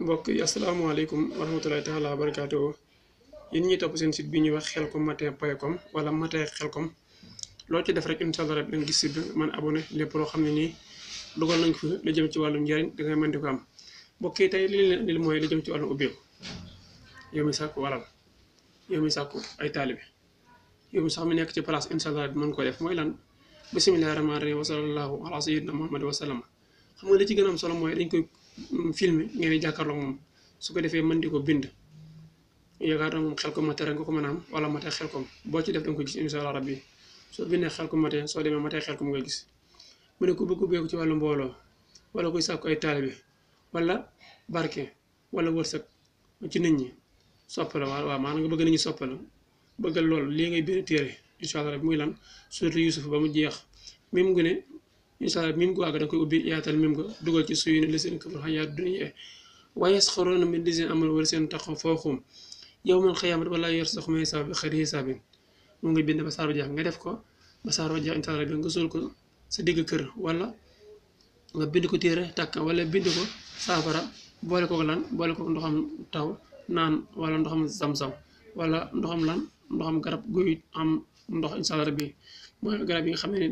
mbokk yi asalaamaaleykum wa rahmatulahi taala wa barakaatuhu yéen ñi topp seen site bi ñuy wax xelcom wala matin xelcom loo ci def rek incha allah rek dañ gis site bi man abonné lépp loo xam ne nii dugal nañ ko fi lu jëm ci wàllum njariñ da ngay mën di ko am mbokk yi tey li leen indil mooy lu jëm ci wàllum ubbeeku yow mi sàkku walal yow mi sàkku ay taalibe yow mi sax mi nekk ci place incha allah rek mën ko def mooy lan bismillahi rahmaani rahim wa sallallahu ala sayyidina muhammad wa sallam xam nga li ci gën a am solo mooy dañ koy filmer ngeen di jàkkaarloo moom su ko defee mën di ko bind yaakaar naa moom Xelcom matin nga ko mën a am wala matin Xelcom boo ci def danga ko gis incha allah rabbi soo bindee Xelcom matin soo demee matin Xelcom nga gis mu ne ku bëgg ubbeeku ci wàllu mbooloo wala kuy sàkku ay taalibe wala barke wala wërsëg ci nit ñi sopp la waaw maanaam nga bëgg nit ñi sopp la bëggal loolu lii ngay bind téere incha allah rabbi muy lan surtout Yuusuf ba mu jeex mim ngu ne incha allah mim gu àgg da koy ubbi yaatal mim nga dugal ci suy ne li seen këfar xayaat dunya waaye yasxaruuna min lazina aamanu wala seen taxaw fawqahum yawmal qiyaamati wala yarzuqu man yashaa'u bi xayri hisaabin mu ngi bind ba saar ba jeex nga def ko ba saar ba jeex incha allah bi nga suul ko sa digg kër wala nga bind ko téere takk wala bind ko saafara boole ko lan boole ko ndoxam taw naan wala ndoxam zam-zam wala ndoxam lan ndoxam garab guy am ndox incha allah bi mooy garab yi nga xam ne